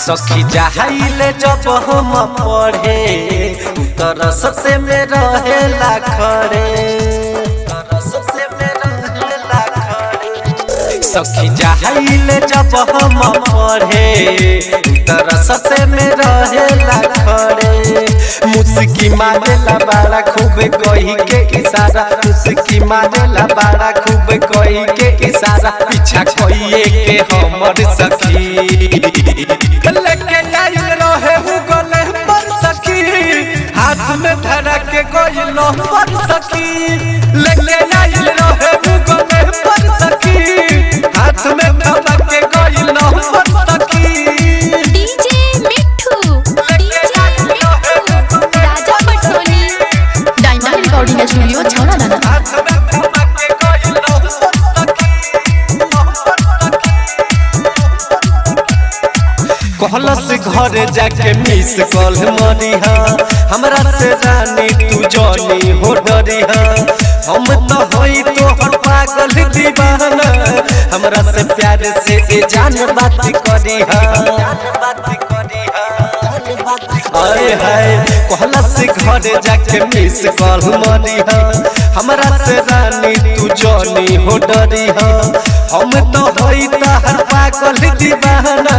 सखी जाहिले जब हम पढ़े तरस से में रहेला खड़े सखी जाहिले जब हम पढ़े तरस से में रहेला खड़े मुस्की मारेला बड़ा खूब कही के इशारा मुस्की मारेला बड़ा खूब कही के इशारा पीछा कहिए के हमर सखी लेके आइल रहे हूँ गले पर सखी हाथ में धरा के गइल पर सखी लेके आइल रहे हूँ गले पर सखी हाथ में धरा के गइल पर सखी डीजे मिठू राजा पटसोनी डायमंड रिकॉर्डिंग स्टूडियो छौरादाना हाथ में धरा के गइल पर सखी कहलस घरे जाके मिस कॉल मरिहा हमरा से रानी तू जानी हो डरिहा हम तो होई तोहर पागल दीवाना हमरा से प्यार से ए जान बात करिहा आए हाय कहलस घरे जाके मिस कॉल मरिहा हमरा से रानी तू जानी हो डरिहा हम तो होई तोहर पागल दीवाना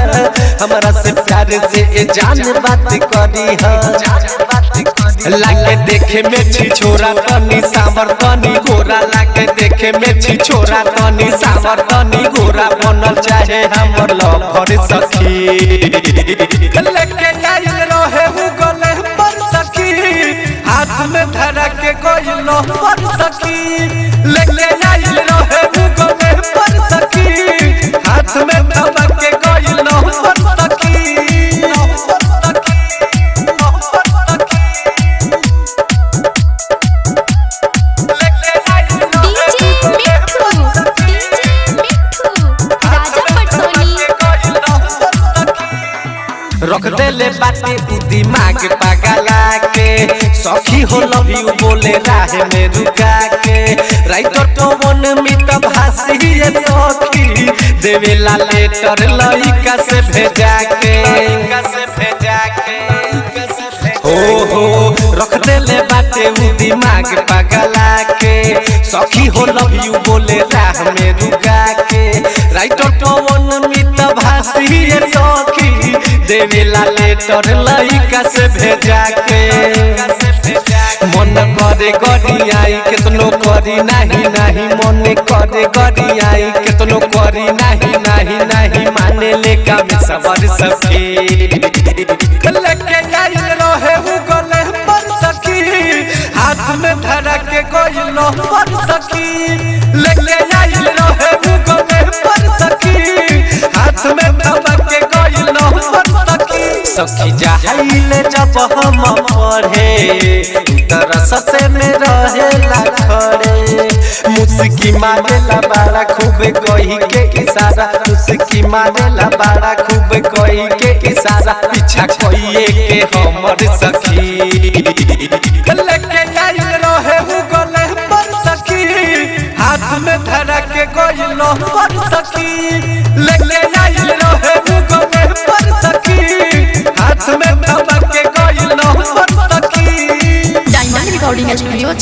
हमरा से प्यार से ए जान बात करिहा लागे देखे में छी छोरा तनी सावर तनी गोरा लागे देखे में छी छोरा तनी सावर तनी गोरा बनल चाहे हमर लवर सखी लेके आइल रहे हूँ गले पर सखी हाथ में धरा के गइल पर सखी लेके आइल रहे हूँ गले पर सखी हाथ में धरा के गइल पर सखी रख देले बाटे उ दिमाग पागला के सखी हो लव यू बोले राह में रुका के राइटर तो मन मित भासी सखी देवेला लेटर लइका से भेजा के हो रख देले बाटे उ दिमाग पागला के सखी हो लव यू बोले राह में रुका के राइटर तो मन मित भासी सखी देवेला लेटर लइका से भेजा के मन करे गड़ी आई केतनो करी नहीं नहीं मन करे गड़ी आई केतनो करी नहीं नहीं नहीं माने लेका में सबर सखी लेके आइल रहे हूँ गले पर सखी हाथ में धरा के गइल पर सखी लेके आइल रहे हूँ गले पर सखी हाथ में धरा के गइल पर सखी जाहिले जब हम पढ़े तरस से में रहेला खड़े मुस्की मारेला बड़ा खूब कही के इशारा मुस्की मारेला बड़ा खूब कही के इशारा पीछा कहिए के हमर सखी लेके आइल रहे हूँ गले पर सखी हाथ में धरा के गइल पर सखी लेके आइल रहे हूँ गले पर सखी हाथ में धरा के गइल पर सखी डायमंड रिकॉर्डिंग स्टूडियो